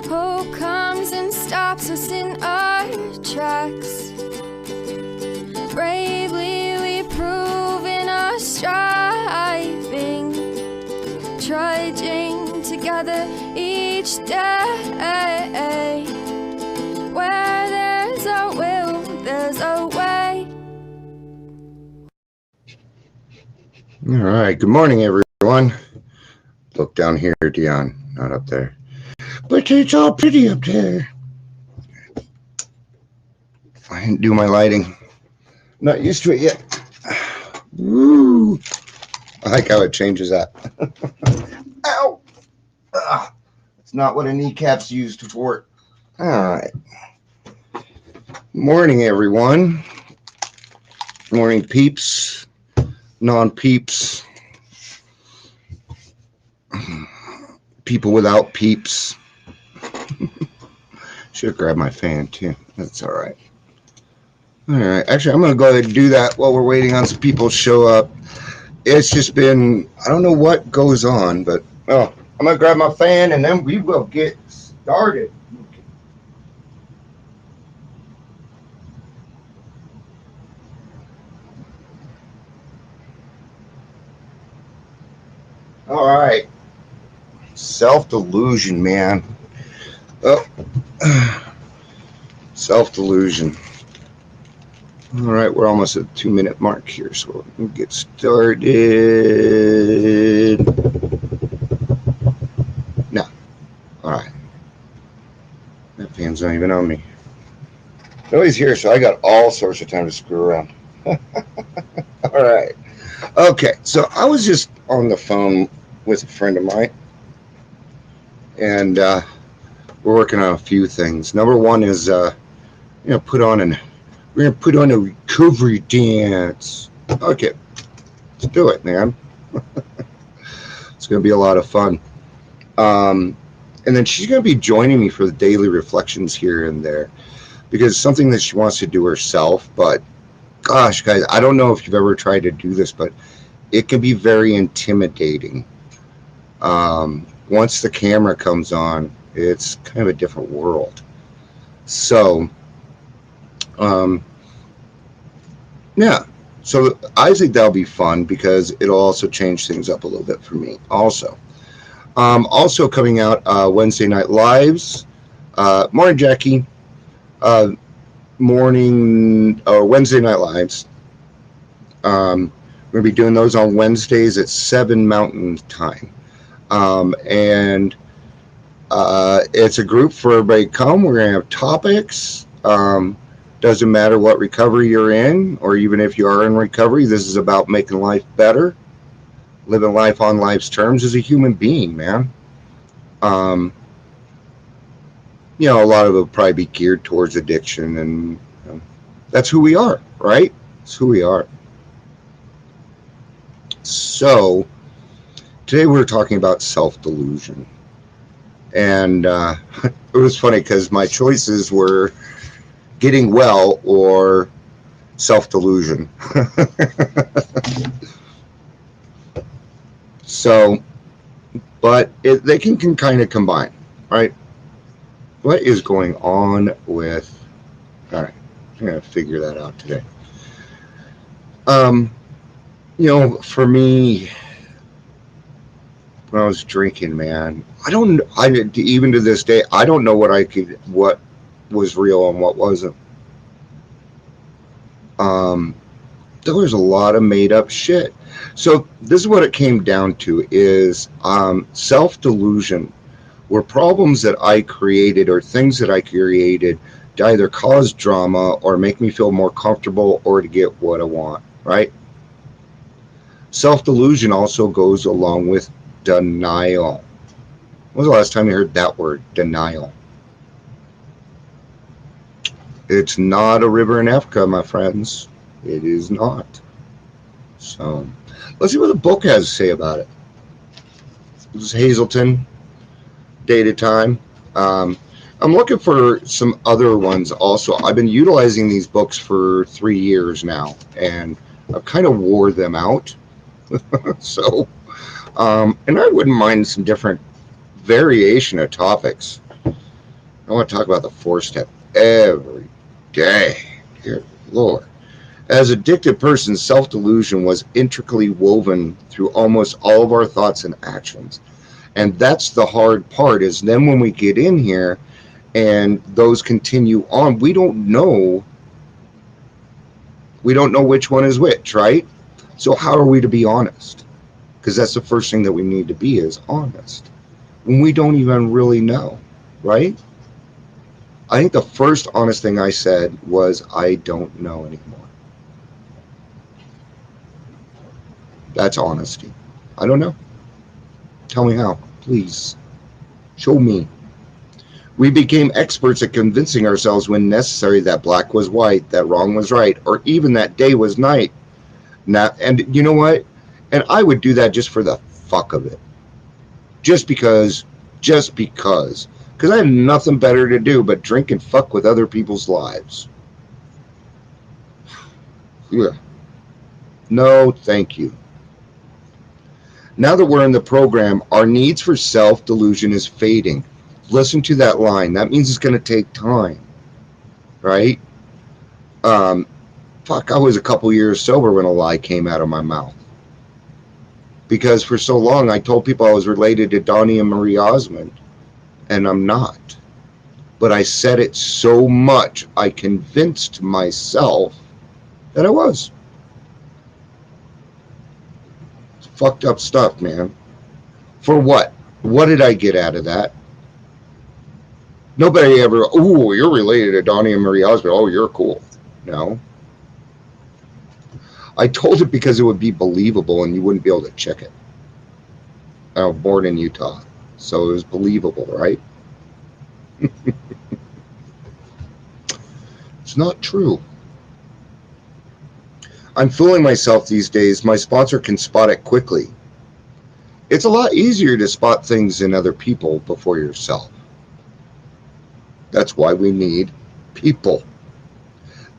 Hope comes and stops us in our tracks. Bravely we prove in our striving, trudging together each day. Where there's a will, there's a way. All right. Good morning, everyone. Look down here, Dion. Not up there. But it's all pretty up there. I didn't do my lighting. Not used to it yet. Woo. I like how it changes that. Ow. It's not what a kneecap's used for. All right. Morning, everyone. Morning, peeps. Non-peeps. People without peeps. Should grab my fan too. That's all right. All right. Actually, I'm going to go ahead and do that while we're waiting on some people to show up. It's just been, I don't know what goes on, but I'm going to grab my fan and then we will get started. All right. Self-delusion, man. Self-delusion. All right, we're almost at the 2-minute mark here, so we'll get started. No. All right. That fan's not even on me. Nobody's here, so I got all sorts of time to screw around. All right. Okay, so I was just on the phone with a friend of mine, and we're working on a few things. Number one is, we're gonna put on a recovery dance. Okay, let's do it, man. It's gonna be a lot of fun. And then she's gonna be joining me for the daily reflections here and there, because it's something that she wants to do herself. But gosh, guys, I don't know if you've ever tried to do this, but it can be very intimidating. Once the camera comes on, it's kind of a different world. So, yeah. So I think that'll be fun because it'll also change things up a little bit for me. Also coming out Wednesday night lives. Morning, Jackie. Wednesday night lives. We're gonna be doing those on Wednesdays at 7 Mountain Time. And it's a group for everybody to come. We're going to have topics. Doesn't matter what recovery you're in, or even if you are in recovery, this is about making life better, living life on life's terms as a human being, man. A lot of it will probably be geared towards addiction, and that's who we are, right? It's who we are. So today we're talking about self-delusion. And it was funny because my choices were getting well or self-delusion. So, but they can kind of combine, right? What is going on with... All right, I'm going to figure that out today. For me... when I was drinking, man, even to this day, I don't know what was real and what wasn't. There was a lot of made up shit. So this is what it came down to is self-delusion were problems that I created or things that I created to either cause drama or make me feel more comfortable or to get what I want, right? Self-delusion also goes along with denial. When was the last time you heard that word, denial? It's not a river in Africa, my friends. It is not. So, let's see what the book has to say about it. This is Hazelton, Date of Time. I'm looking for some other ones also. I've been utilizing these books for 3 years now, and I've kind of wore them out. So, and I wouldn't mind some different variation of topics. I want to talk about the 4-step every day. Dear Lord. As addicted persons, self-delusion was intricately woven through almost all of our thoughts and actions. And that's the hard part, is then when we get in here and those continue on, we don't know which one is which, right? So how are we to be honest? Because that's the first thing that we need to be, is honest. When we don't even really know, right? I think the first honest thing I said was, I don't know anymore. That's honesty. I don't know. Tell me how, please. Show me. We became experts at convincing ourselves when necessary that black was white, that wrong was right, or even that day was night. Now, and you know what? And I would do that just for the fuck of it. Just because. Because I had nothing better to do but drink and fuck with other people's lives. Yeah. No, thank you. Now that we're in the program, our needs for self-delusion is fading. Listen to that line. That means it's going to take time, right? Fuck, I was a couple years sober when a lie came out of my mouth. Because for so long, I told people I was related to Donnie and Marie Osmond, and I'm not. But I said it so much, I convinced myself that I was. It's fucked up stuff, man. For what? What did I get out of that? Nobody ever, oh, you're related to Donnie and Marie Osmond. Oh, you're cool. No. I told it because it would be believable and you wouldn't be able to check it. I was born in Utah, so it was believable, right? It's not true. I'm fooling myself these days. My sponsor can spot it quickly. It's a lot easier to spot things in other people before yourself. That's why we need people.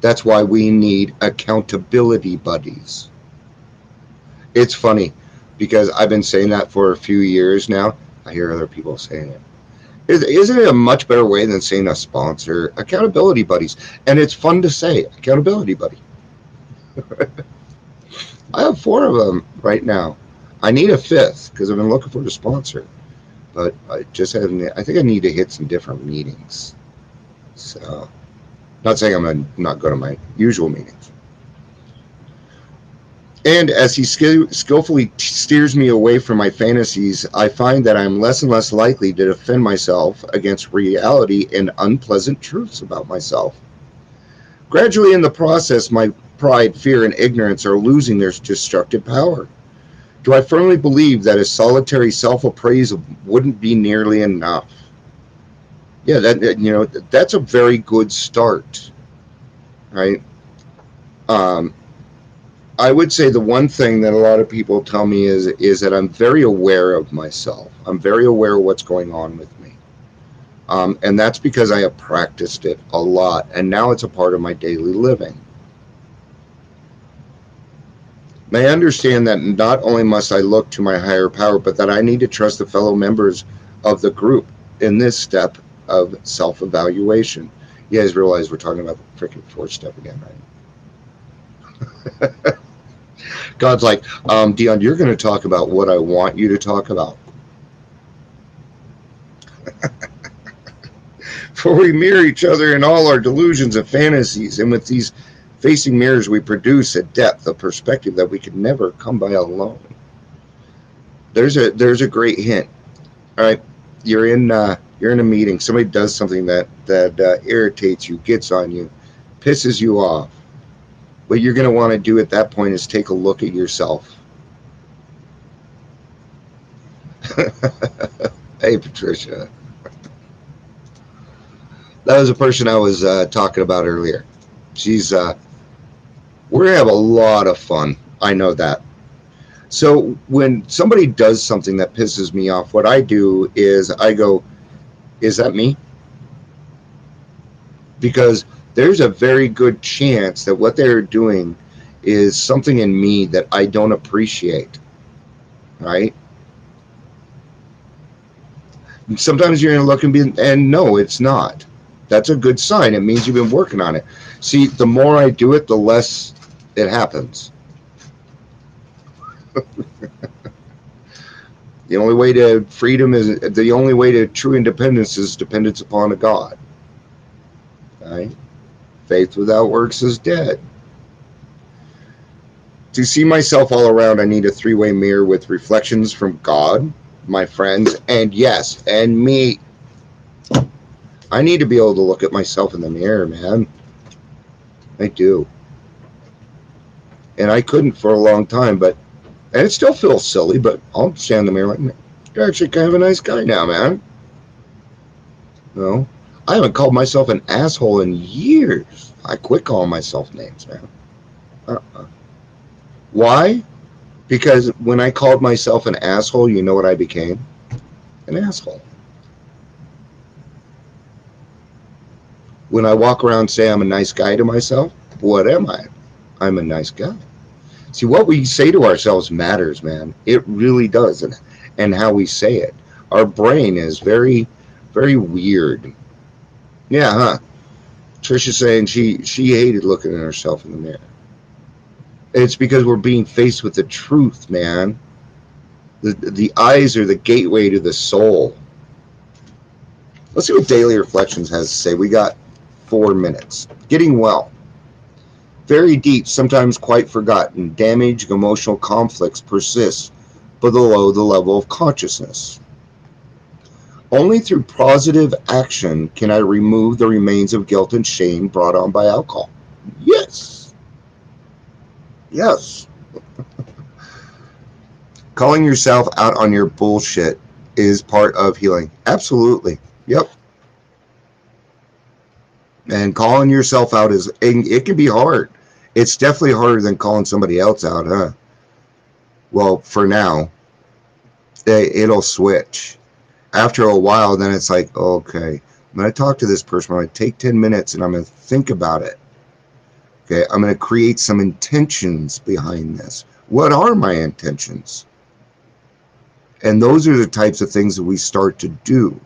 That's why we need accountability buddies. It's funny because I've been saying that for a few years now. I hear other people saying it. Isn't it a much better way than saying a sponsor? Accountability buddies. And it's fun to say, accountability buddy. I have 4 of them right now. I need a 5th because I've been looking for a sponsor. But I just haven't. I think I need to hit some different meetings. So, not saying I'm going to not go to my usual meetings. And as he skillfully steers me away from my fantasies, I find that I'm less and less likely to defend myself against reality and unpleasant truths about myself. Gradually in the process, my pride, fear, and ignorance are losing their destructive power. Do I firmly believe that a solitary self-appraisal wouldn't be nearly enough? Yeah, that's a very good start, right? I would say the one thing that a lot of people tell me is that I'm very aware of myself. I'm very aware of what's going on with me. And that's because I have practiced it a lot, and now it's a part of my daily living. May I understand that not only must I look to my higher power, but that I need to trust the fellow members of the group in this step of self-evaluation. You guys realize we're talking about the freaking 4th step again, right? God's like, Dion, you're going to talk about what I want you to talk about. For we mirror each other in all our delusions and fantasies, and with these facing mirrors we produce a depth of perspective that we could never come by alone. There's a great hint. All right, you're in a meeting. Somebody does something that irritates you, gets on you, pisses you off. What you're going to want to do at that point is take a look at yourself. Hey, Patricia. That was a person I was talking about earlier. She's, we're going to have a lot of fun. I know that. So when somebody does something that pisses me off, what I do is I go, is that me? Because there's a very good chance that what they're doing is something in me that I don't appreciate, right? Sometimes you're going to look and no, it's not. That's a good sign. It means you've been working on it. See, the more I do it, the less it happens. The only way to freedom is the only way to true independence is dependence upon a God. Right? Faith without works is dead. To see myself all around, I need a three-way mirror with reflections from God, my friends, and yes, and me. I need to be able to look at myself in the mirror, man. I do. And I couldn't for a long time, and it still feels silly, but I'll stand in the mirror like, you're actually kind of a nice guy now, man. No, I haven't called myself an asshole in years. I quit calling myself names, man. Why? Because when I called myself an asshole, you know what I became? An asshole. When I walk around and say I'm a nice guy to myself, what am I? I'm a nice guy. See, what we say to ourselves matters, man. It really does, and how we say it. Our brain is very, very weird. Yeah, huh? Trisha's saying she hated looking at herself in the mirror. It's because we're being faced with the truth, man. The eyes are the gateway to the soul. Let's see what Daily Reflections has to say. We got 4 minutes. Getting well. Very deep, sometimes quite forgotten, damaged emotional conflicts persist below the level of consciousness. Only through positive action can I remove the remains of guilt and shame brought on by alcohol. Yes. Yes. Calling yourself out on your bullshit is part of healing. Absolutely. Yep. And calling yourself out it can be hard. It's definitely harder than calling somebody else out, huh? Well, for now, it'll switch. After a while, then it's like, okay, I'm going to talk to this person. I'm going to take 10 minutes and I'm going to think about it. Okay, I'm going to create some intentions behind this. What are my intentions? And those are the types of things that we start to do.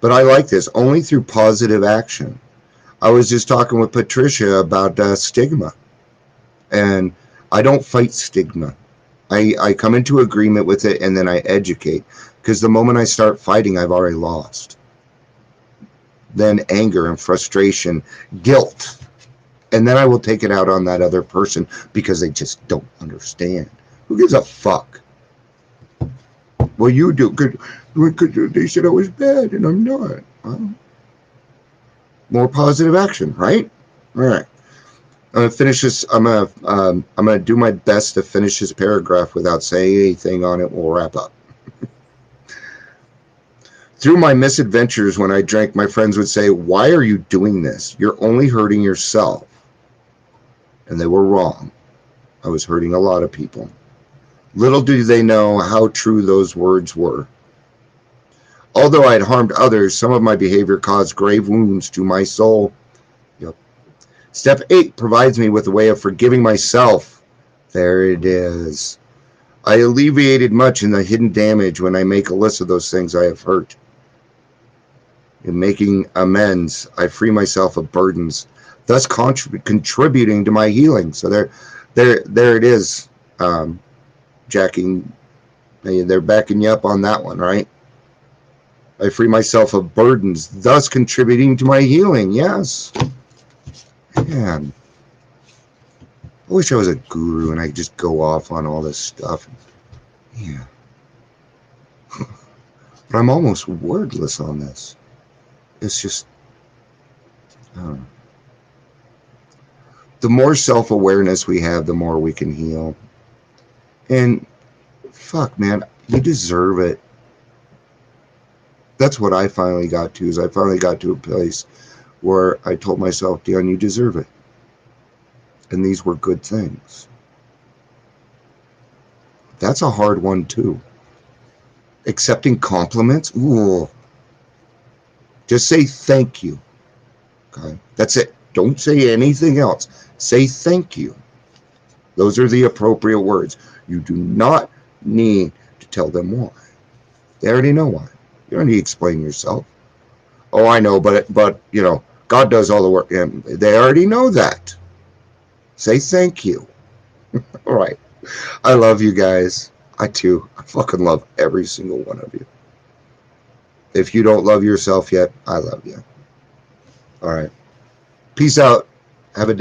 But I like this, only through positive action. I was just talking with Patricia about stigma. And I don't fight stigma. I come into agreement with it and then I educate. Because the moment I start fighting, I've already lost. Then anger and frustration, guilt. And then I will take it out on that other person because they just don't understand. Who gives a fuck? Well, you do. Because they said I was bad and I'm not. More positive action, right? All right. I'm gonna finish this. I'm gonna do my best to finish this paragraph without saying anything on it. We'll wrap up. Through my misadventures when I drank, my friends would say, "Why are you doing this? You're only hurting yourself." And they were wrong. I was hurting a lot of people. Little do they know how true those words were. Although I had harmed others, some of my behavior caused grave wounds to my soul. Yep. Step 8 provides me with a way of forgiving myself. There it is. I alleviated much in the hidden damage when I make a list of those things I have hurt. In making amends, I free myself of burdens, thus contributing to my healing. So there it is, Jacking. They're backing you up on that one, right? I free myself of burdens, thus contributing to my healing. Yes. Man, I wish I was a guru and I could just go off on all this stuff. Yeah. But I'm almost wordless on this. It's just, I don't know. The more self-awareness we have, the more we can heal. And fuck, man, you deserve it. That's what I finally got to, is I finally got to a place where I told myself, Dion, you deserve it. And these were good things. That's a hard one too. Accepting compliments, ooh. Just say thank you. Okay, that's it. Don't say anything else. Say thank you. Those are the appropriate words. You do not need to tell them why. They already know why. You don't need to explain yourself. Oh, I know, but you know, God does all the work, and they already know that. Say thank you. All right. I love you guys. I too. I fucking love every single one of you. If you don't love yourself yet, I love you. All right. Peace out. Have a day.